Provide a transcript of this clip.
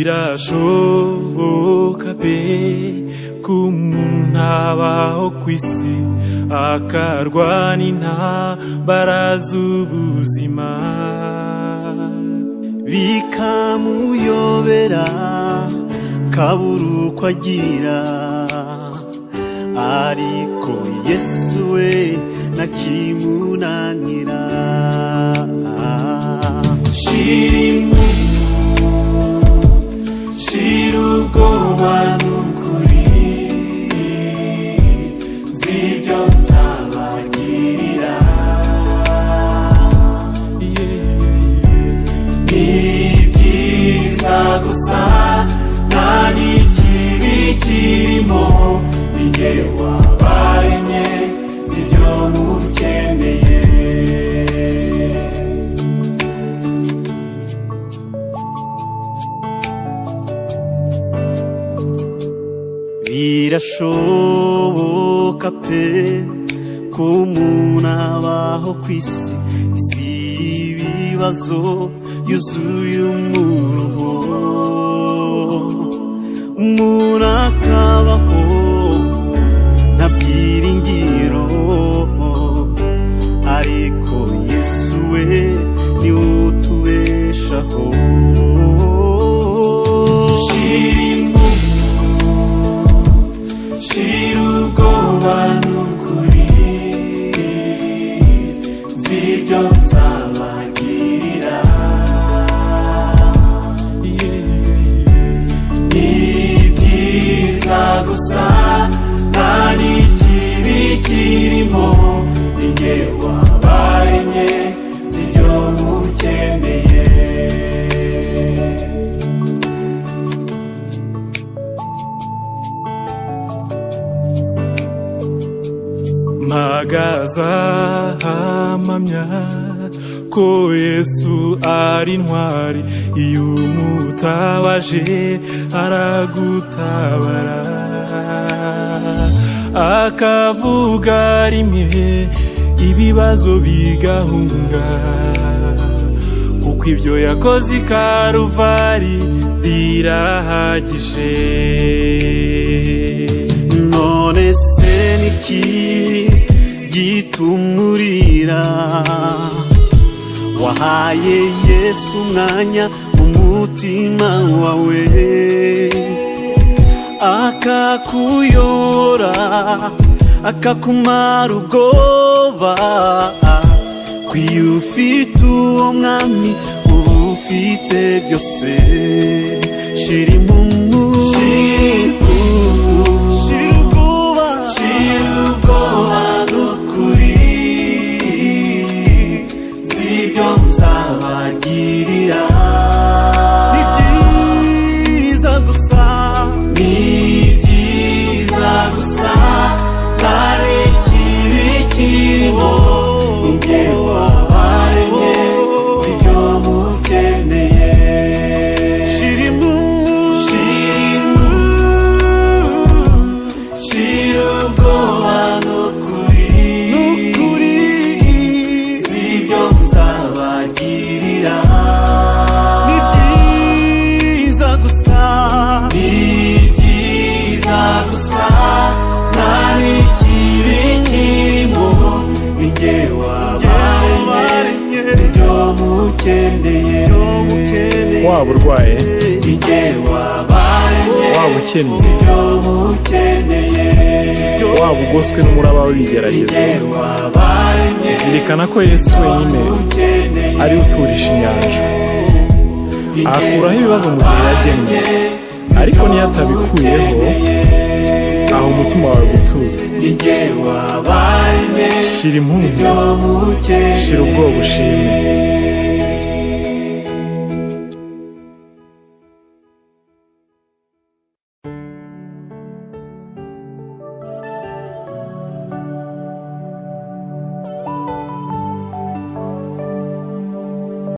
birashoboka pe ko umuntu abaho kw'isi akarwana intambara z'ubuzima bikamuyobera kabura uko agira, ariko Yesu we ntakimunanira. shira ubwoba n'ukuri, nzi ibyo nzabagirira. Ni byiza gusa nta n'ikibi kirimo, ni jye wabaremye nzi ibyo mukeneye. Birashoboka pe ko umuntu abaho kw'isi, isi y'ibibazo yuzuye umuruho, umuntu akabaho nta byiringiro, ariko Yesu we niwe utubeshaho. shira ubwoba n'ukuri, nzi ibyo nzabagirira. Ni byiza gusa nta n'ikibi kirimo, ni jye wabaremye nzi ibyo mukeneye. mpagaze ahamya ko Yesu ari intwari, iyo umutabaje aragutabara, akavuga rimwe ibibazo bigahunga, kuko ibyo yakoze i Karuvari birahagije. None se niki gitumurira? Wahaye Yesu umwanya mu mutima wawe, akakuyora akakumara ubwoba, kwiyo ufite uwo mwami uba ufite byose. shira impumu, shira ubwoba n'ukuri, nzi ibyo nzabagirira. Ni byiza gusa, ni byiza gusa nta n'ikibi kirimo, ni jye wabaremye nzi ibyo mukeneye. shira ubwoba n'ukuri, nzi ibyo nzabagirira. Ni byiza gusa, ni byiza gusa nta n'ikibi kirimo, ni jye wabaremye nzi ibyo mukeneye. waba urwaye, ni jye wabaremye, waba ukennye, nzi ibyo mukeneye. waba ugoswe n'umuraba w'ibigeragezo, zirikana ko Yesu wenyine ari uturisha inyanja, akuraho ibibazo mu gihe yagennye, ariko niyo atabikuyeho aho umutima wawe gutuza. shira impundu, shira ubwoba ushime.